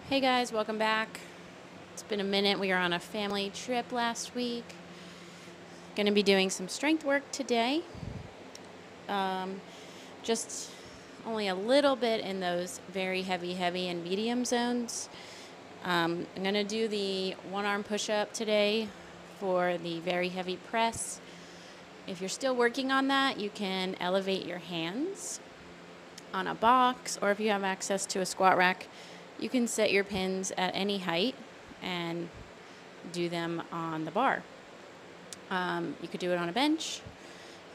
Hey guys, welcome back. It's been a minute. We were on a family trip last week. Going to be doing some strength work today. Just only a little bit in those very heavy and medium zones. I'm going to do the one arm push-up today for the very heavy press. If you're still working on that, you can elevate your hands on a box, or if you have access to a squat rack, you can set your pins at any height and do them on the bar. You could do it on a bench.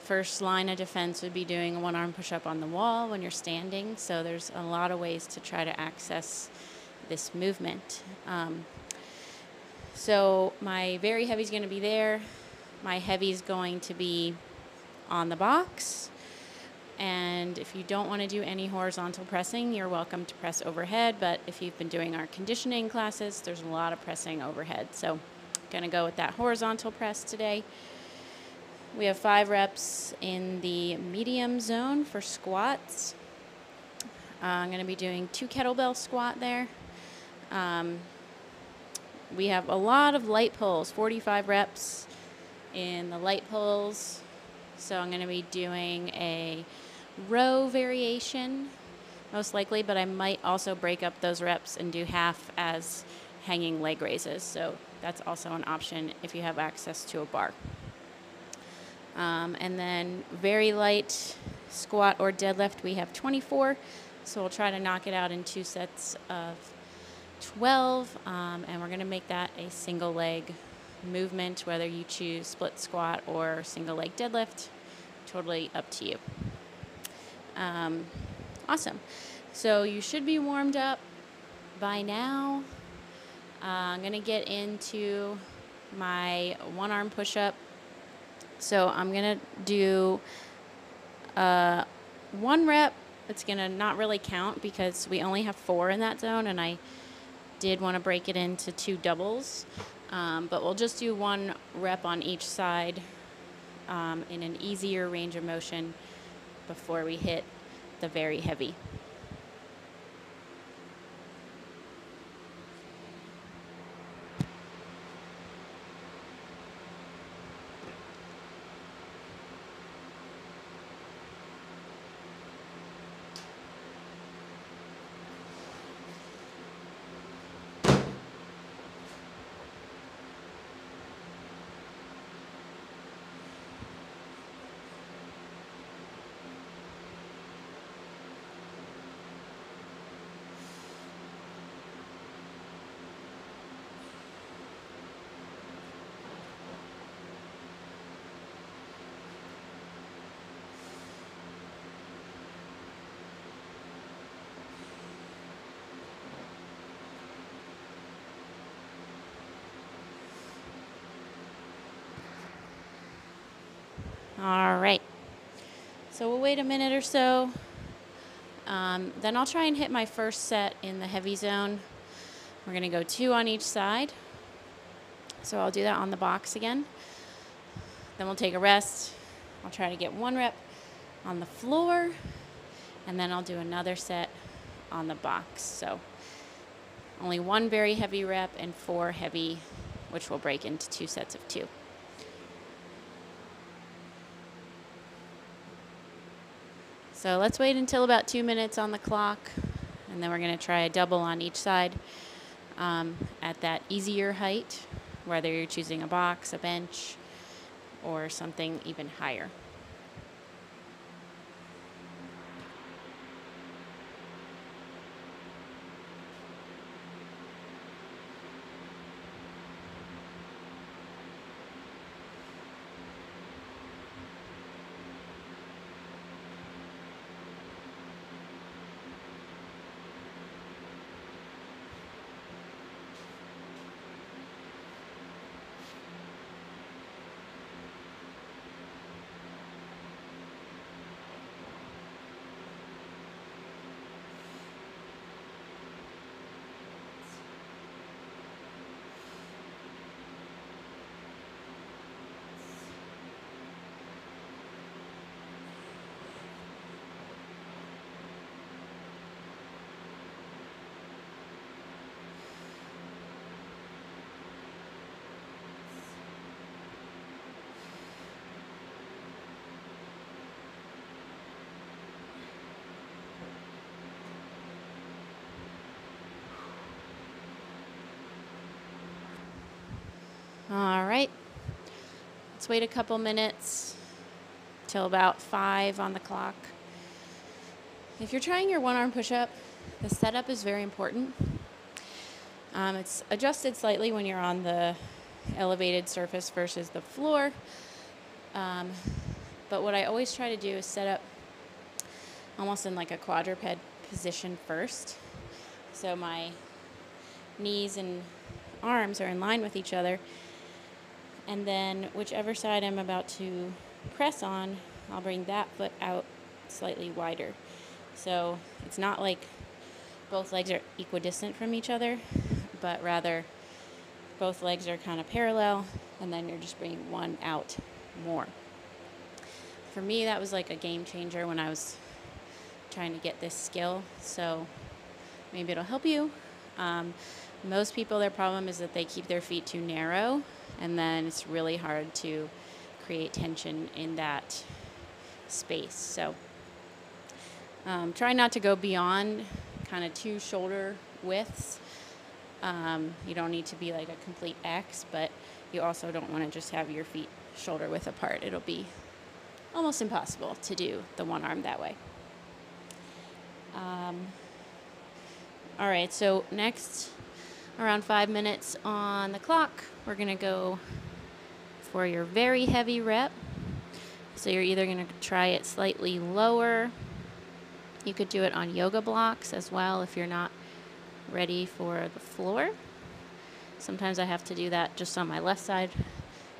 First line of defense would be doing a one arm push-up on the wall when you're standing. So there's a lot of ways to try to access this movement. So my very heavy is going to be there. My heavy is going to be on the box. And if you don't want to do any horizontal pressing, you're welcome to press overhead. But if you've been doing our conditioning classes, there's a lot of pressing overhead. So I'm going to go with that horizontal press today. We have 5 reps in the medium zone for squats. I'm going to be doing 2 kettlebell squat there. We have a lot of light pulls, 45 reps in the light pulls. So I'm going to be doing a row variation, most likely, but I might also break up those reps and do half as hanging leg raises. So that's also an option if you have access to a bar. And then very light squat or deadlift, we have 24. So we'll try to knock it out in 2 sets of 12. And we're going to make that a single leg movement, whether you choose split squat or single leg deadlift. Totally up to you. Awesome. So you should be warmed up by now. I'm going to get into my one arm push-up. So I'm going to do 1 rep. It's going to not really count because we only have 4 in that zone, and I did want to break it into 2 doubles. But we'll just do 1 rep on each side in an easier range of motion before we hit the very heavy. All right. So we'll wait a minute or so. Then I'll try and hit my first set in the heavy zone. We're going to go 2 on each side. So I'll do that on the box again. Then we'll take a rest. I'll try to get 1 rep on the floor, and then I'll do another set on the box. So only 1 very heavy rep and 4 heavy, which will break into 2 sets of 2. So let's wait until about 2 minutes on the clock, and then we're going to try a double on each side at that easier height, whether you're choosing a box, a bench, or something even higher. All right. Let's wait a couple minutes till about 5 on the clock. If you're trying your one arm push-up, the setup is very important. It's adjusted slightly when you're on the elevated surface versus the floor. But what I always try to do is set up almost in like a quadruped position first. So my knees and arms are in line with each other. And then whichever side I'm about to press on, I'll bring that foot out slightly wider. So it's not like both legs are equidistant from each other, but rather both legs are kind of parallel, and then you're just bringing one out more. For me, that was like a game changer when I was trying to get this skill, so maybe it'll help you. Most people, their problem is that they keep their feet too narrow, and then it's really hard to create tension in that space. So try not to go beyond kind of 2 shoulder widths. You don't need to be like a complete X, but you also don't want to just have your feet shoulder width apart. It'll be almost impossible to do the one arm that way. All right, so next, around 5 minutes on the clock, we're going to go for your very heavy rep. So you're either going to try it slightly lower. You could do it on yoga blocks as well if you're not ready for the floor. Sometimes I have to do that just on my left side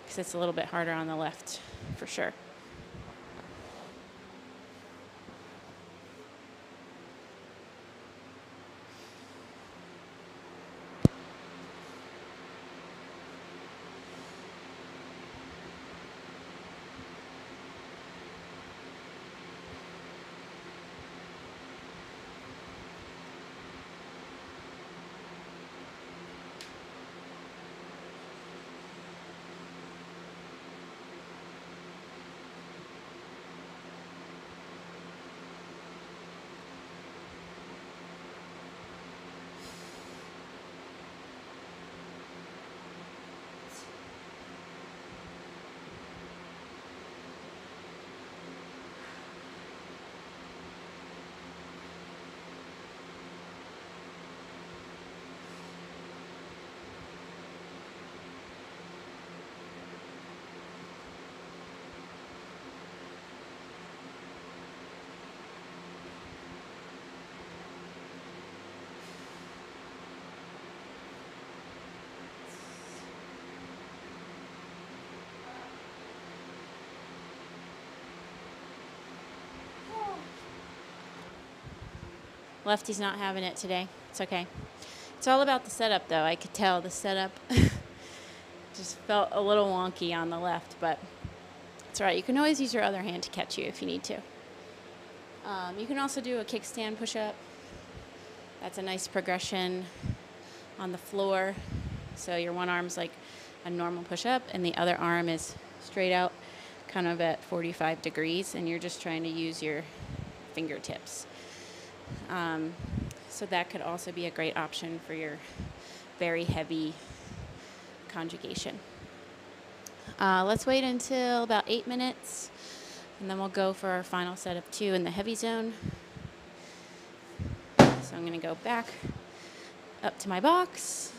because it's a little bit harder on the left for sure. Lefty's not having it today. It's okay. It's all about the setup, though. I could tell the setup just felt a little wonky on the left, but it's all right. You can always use your other hand to catch you if you need to. You can also do a kickstand push-up. That's a nice progression on the floor. So your one arm's like a normal push-up, and the other arm is straight out, kind of at 45 degrees, and you're just trying to use your fingertips. So that could also be a great option for your very heavy conjugation. Let's wait until about 8 minutes, and then we'll go for our final set of 2 in the heavy zone. So I'm going to go back up to my box.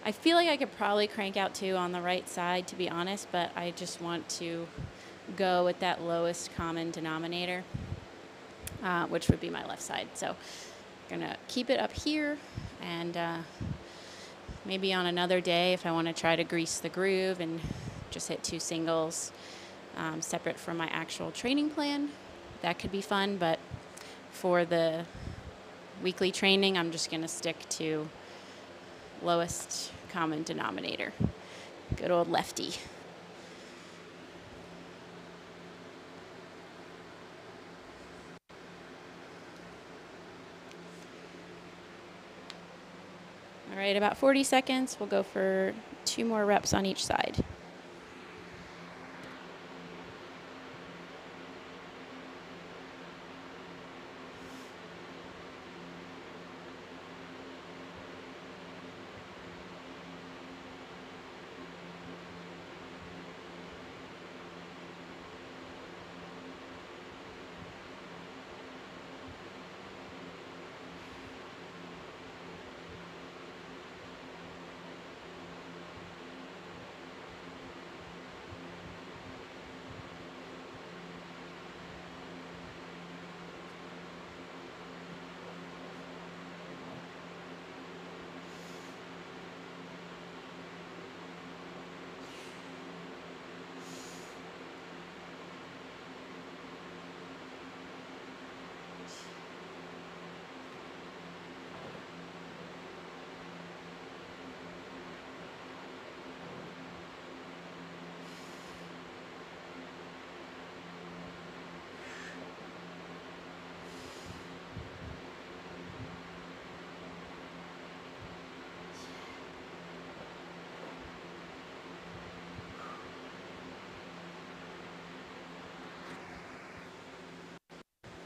I feel like I could probably crank out 2 on the right side, to be honest, but I just want to go with that lowest common denominator, which would be my left side. So I'm going to keep it up here, and maybe on another day, if I want to try to grease the groove and just hit 2 singles separate from my actual training plan, that could be fun. But for the weekly training, I'm just going to stick to lowest common denominator. Good old lefty. All right, about 40 seconds. We'll go for 2 more reps on each side.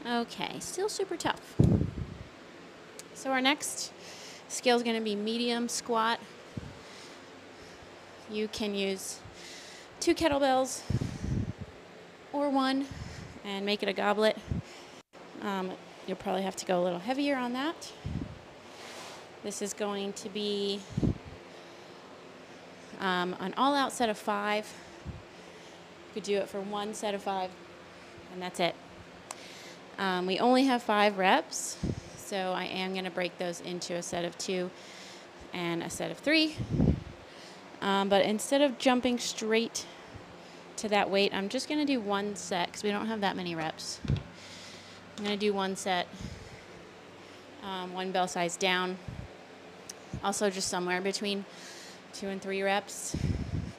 Okay, still super tough. So our next skill is going to be medium squat. You can use 2 kettlebells or 1 and make it a goblet. You'll probably have to go a little heavier on that. This is going to be an all-out set of 5. You could do it for 1 set of 5, and that's it. We only have 5 reps, so I am going to break those into a set of 2 and a set of 3. But instead of jumping straight to that weight, I'm just going to do 1 set because we don't have that many reps. I'm going to do 1 set, 1 bell size down. Also just somewhere between 2 and 3 reps.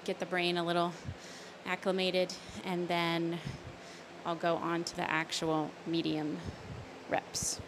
Get the brain a little acclimated, and then I'll go on to the actual medium reps.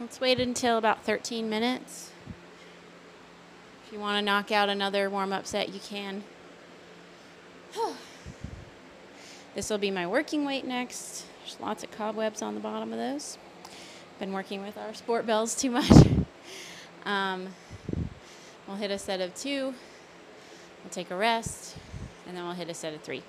Let's wait until about 13 minutes. If you want to knock out another warm-up set, you can. This will be my working weight next. There's lots of cobwebs on the bottom of those. Been working with our sport bells too much. We'll hit a set of 2. We'll take a rest, and then we'll hit a set of 3.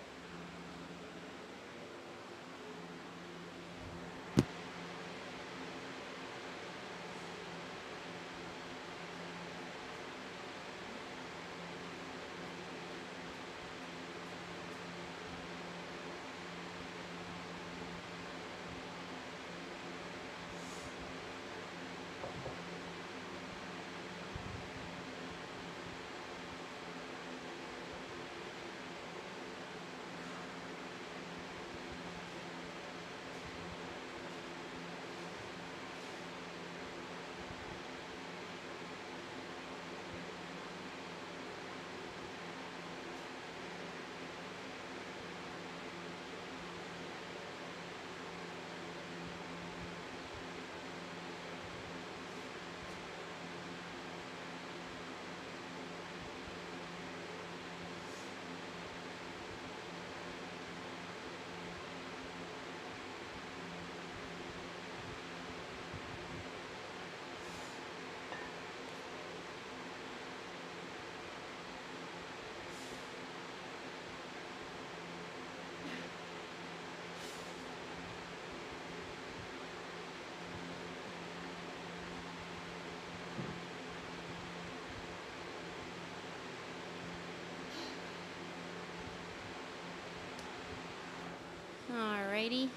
Alrighty.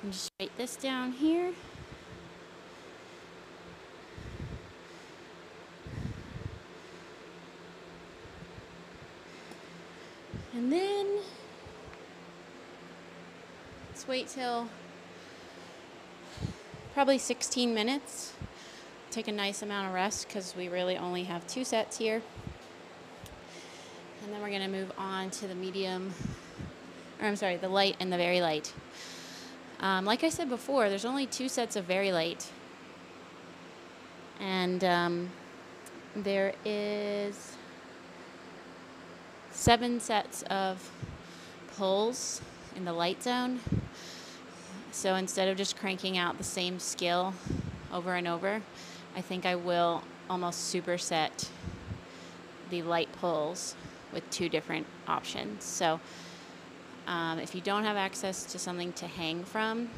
And just write this down here. And then let's wait till probably 16 minutes. Take a nice amount of rest because we really only have 2 sets here. And then we're going to move on to the medium, or I'm sorry, the light and the very light. Like I said before, there's only 2 sets of very light. And there is 7 sets of pulls in the light zone. So instead of just cranking out the same skill over and over, I think I will almost superset the light pulls with 2 different options. So if you don't have access to something to hang from,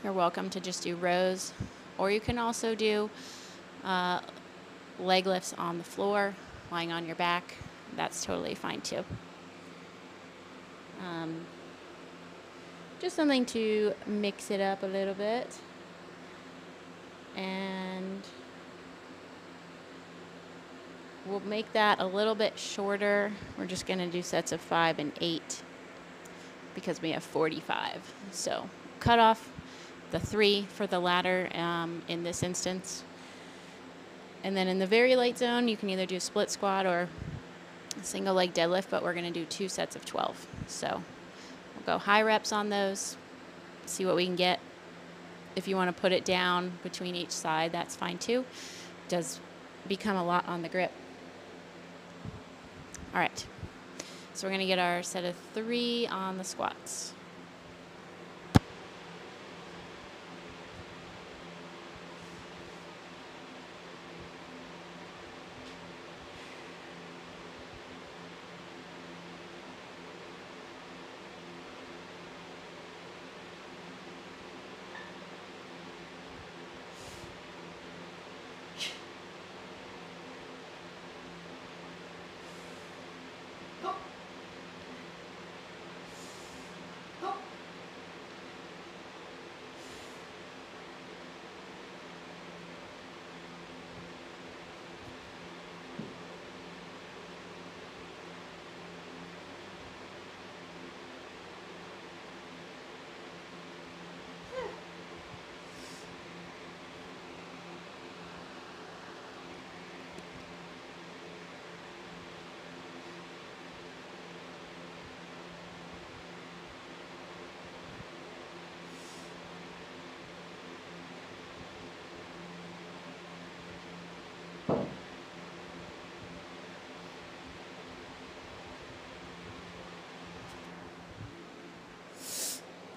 you're welcome to just do rows, or you can also do leg lifts on the floor, lying on your back. That's totally fine too. Just something to mix it up a little bit. And we'll make that a little bit shorter. We're just going to do sets of 5 and 8 because we have 45. So cut off the 3 for the ladder in this instance. And then in the very light zone, you can either do split squat or single leg deadlift, but we're going to do 2 sets of 12. So we'll go high reps on those, see what we can get. If you want to put it down between each side, that's fine too. It does become a lot on the grip. All right, so we're going to get our set of 3 on the squats.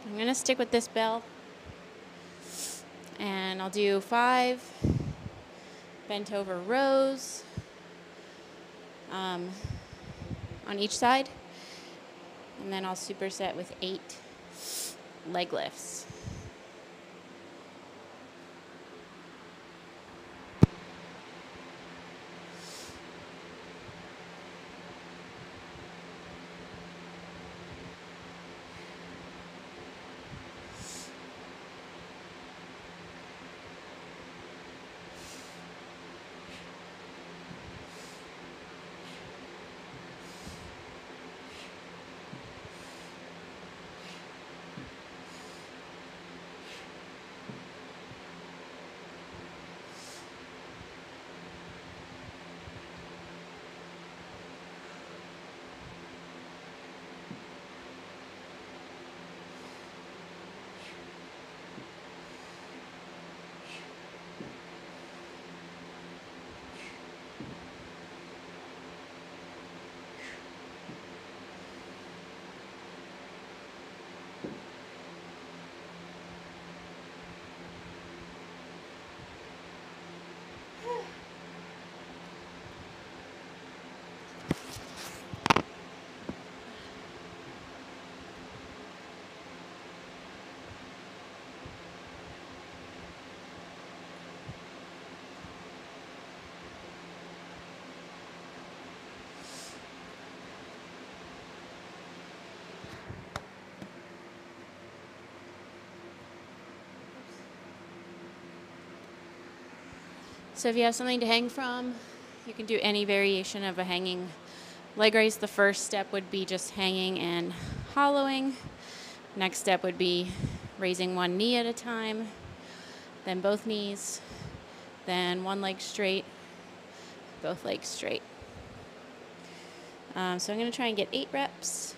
I'm going to stick with this bell, and I'll do 5 bent over rows on each side, and then I'll superset with 8 leg lifts. So if you have something to hang from, you can do any variation of a hanging Leg raise, the first step would be just hanging and hollowing. Next step would be raising one knee at a time, then both knees, then one leg straight, both legs straight. So I'm going to try and get 8 reps.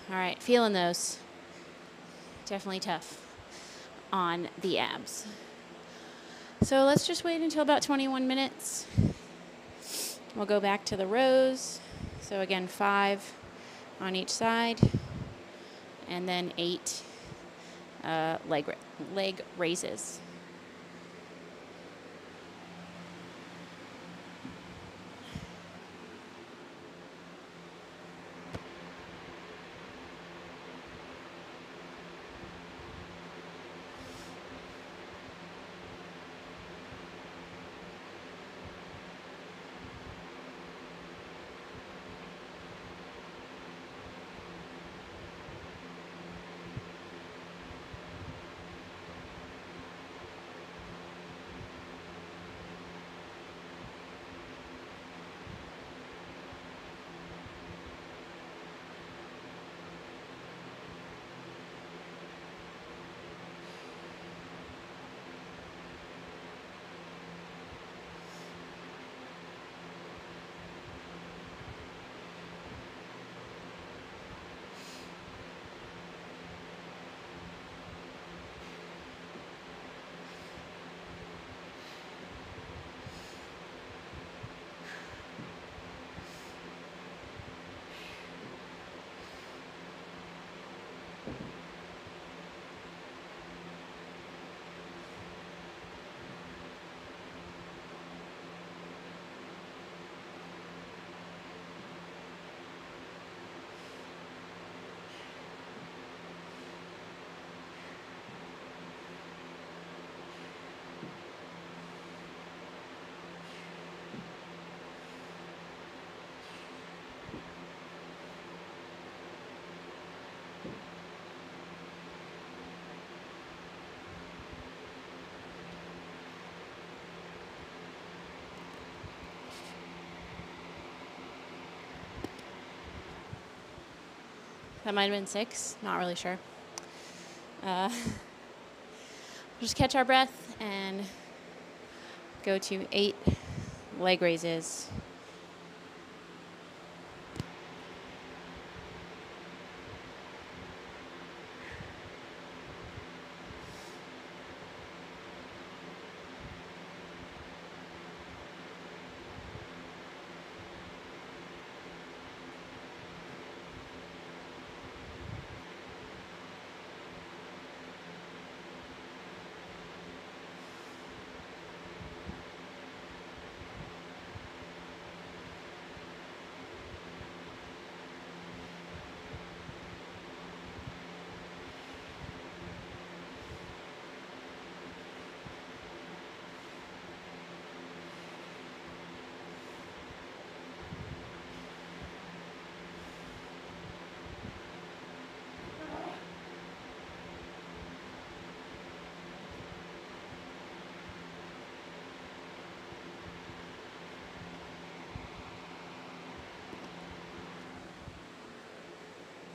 All right, feeling those. Definitely tough on the abs. So let's just wait until about 21 minutes. We'll go back to the rows. So again, 5 on each side, and then 8 leg raises. That might have been 6, not really sure. Just catch our breath and go to 8 leg raises.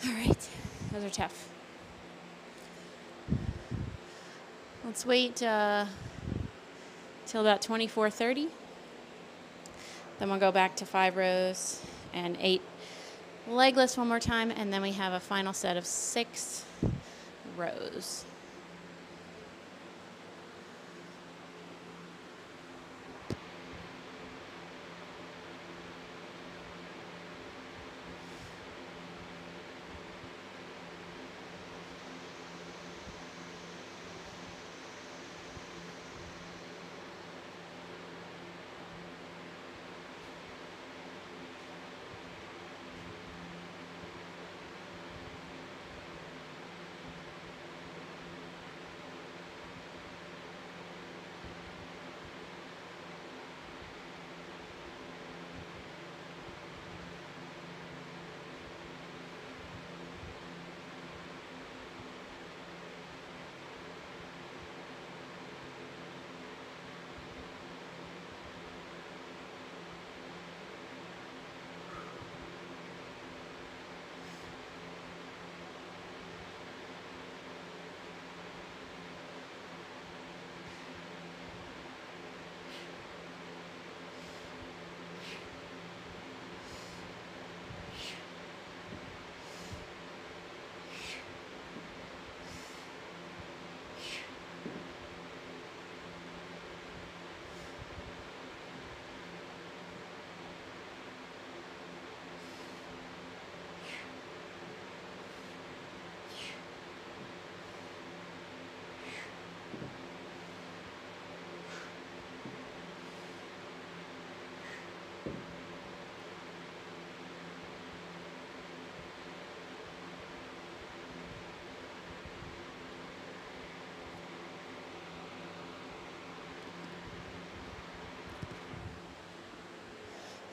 All right, those are tough. Let's wait till about 24:30. Then we'll go back to 5 rows and 8 leg lifts one more time, and then we have a final set of 6 rows.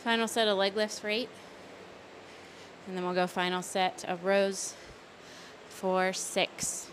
Final set of leg lifts for 8. And then we'll go final set of rows for 6.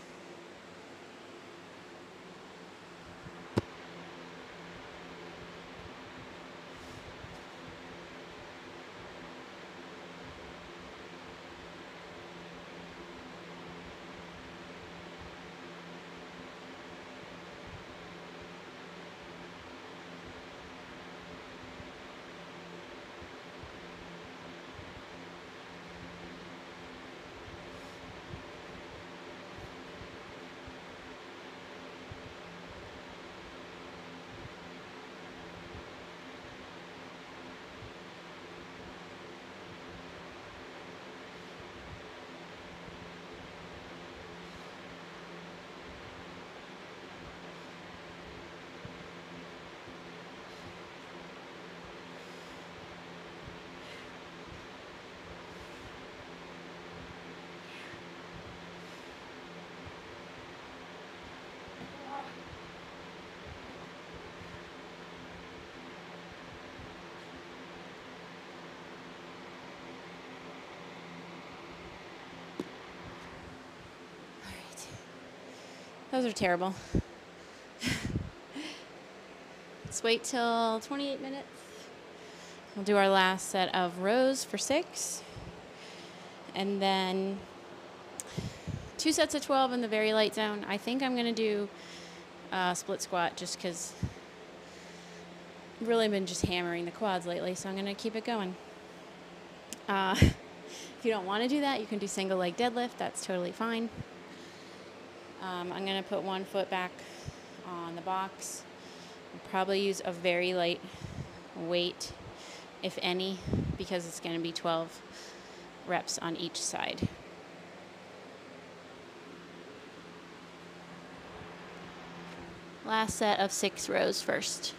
Those are terrible. Let's wait till 28 minutes. We'll do our last set of rows for 6. And then 2 sets of 12 in the very light zone. I think I'm going to do split squat just because I've really been just hammering the quads lately, so I'm going to keep it going. If you don't want to do that, you can do single leg deadlift. That's totally fine. I'm going to put one foot back on the box. I'll probably use a very light weight, if any, because it's going to be 12 reps on each side. Last set of 6 rows first.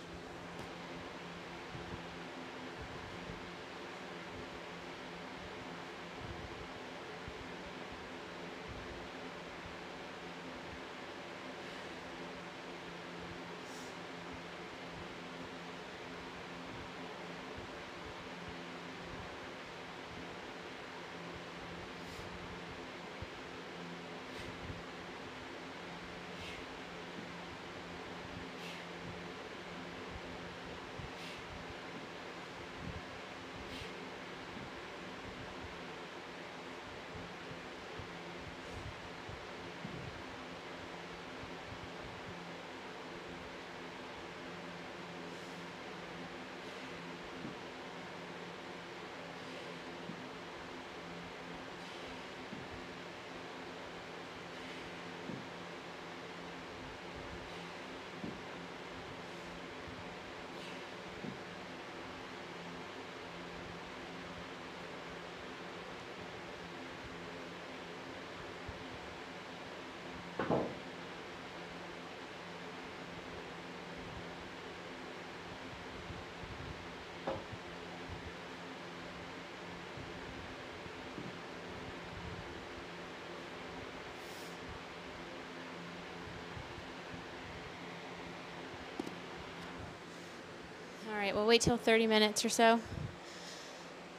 All right, we'll wait till 30 minutes or so.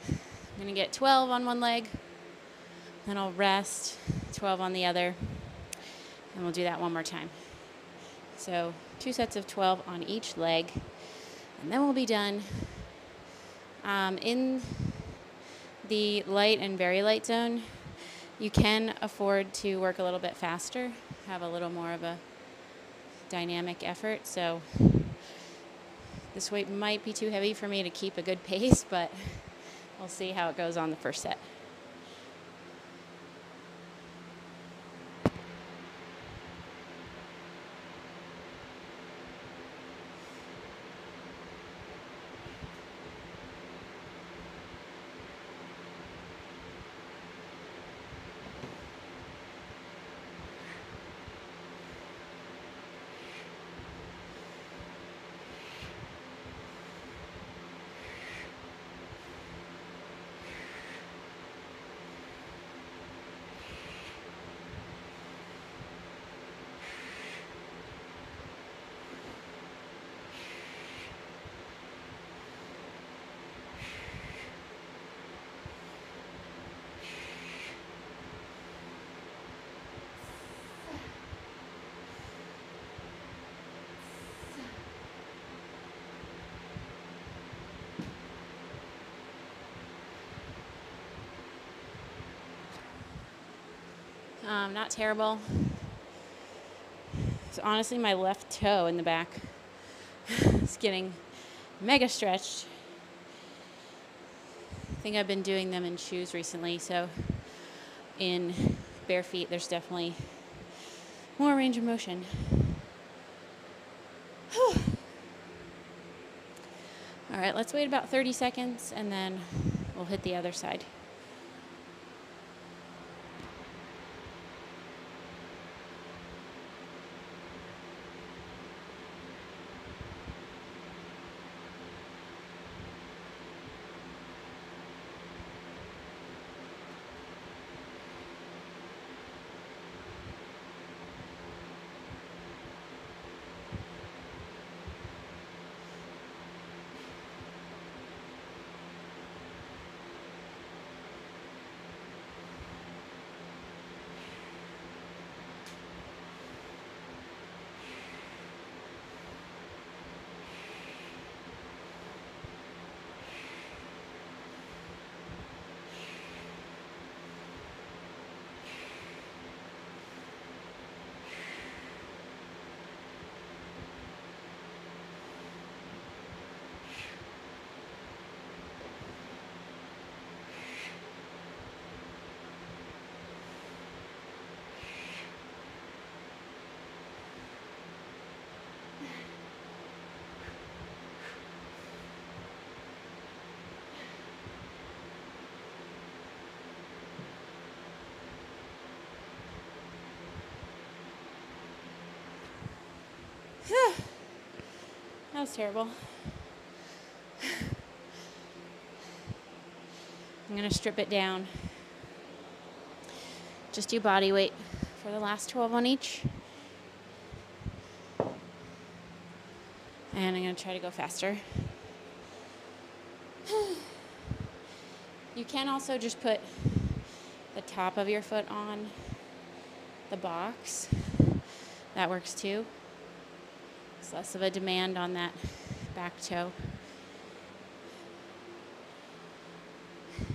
I'm going to get 12 on one leg, then I'll rest, 12 on the other, and we'll do that one more time. So 2 sets of 12 on each leg, and then we'll be done. In the light and very light zone, you can afford to work a little bit faster, have a little more of a dynamic effort. So this weight might be too heavy for me to keep a good pace, but we'll see how it goes on the first set. Not terrible. So honestly, my left toe in the back is getting mega stretched. I think I've been doing them in shoes recently, so in bare feet, there's definitely more range of motion. All right, let's wait about 30 seconds and then we'll hit the other side. That was terrible. I'm going to strip it down. Just do body weight for the last 12 on each. And I'm going to try to go faster. You can also just put the top of your foot on the box. That works too. It's less of a demand on that back toe. Okay.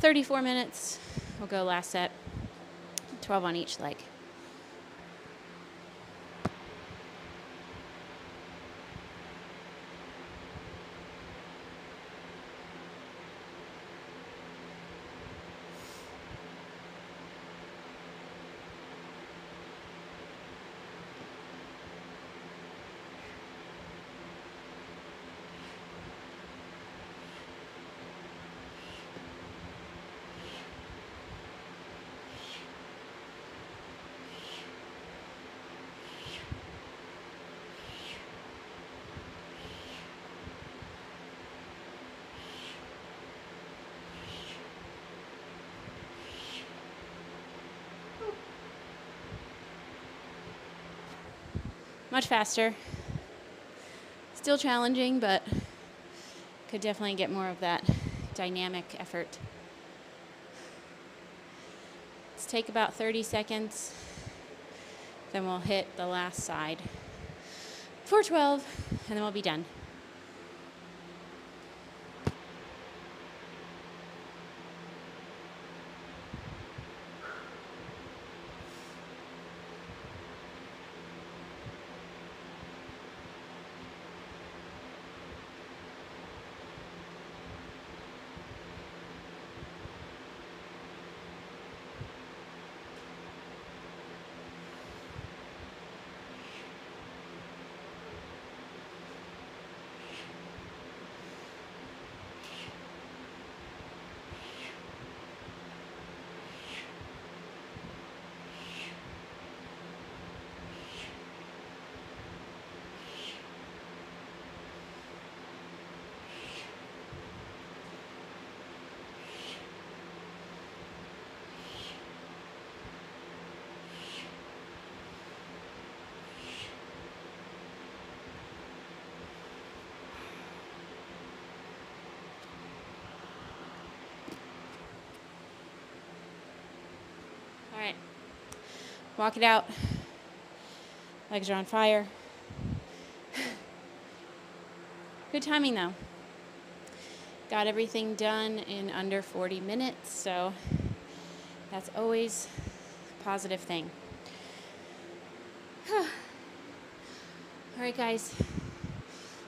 34 minutes. We'll go last set. 12 on each leg. Much faster. Still challenging, but could definitely get more of that dynamic effort. Let's take about 30 seconds, then we'll hit the last side for 12, and then we'll be done. Walk it out. Legs are on fire. Good timing though. Got everything done in under 40 minutes, so that's always a positive thing. All right, guys.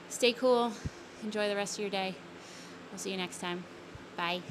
Stay cool. Enjoy the rest of your day. We'll see you next time. Bye.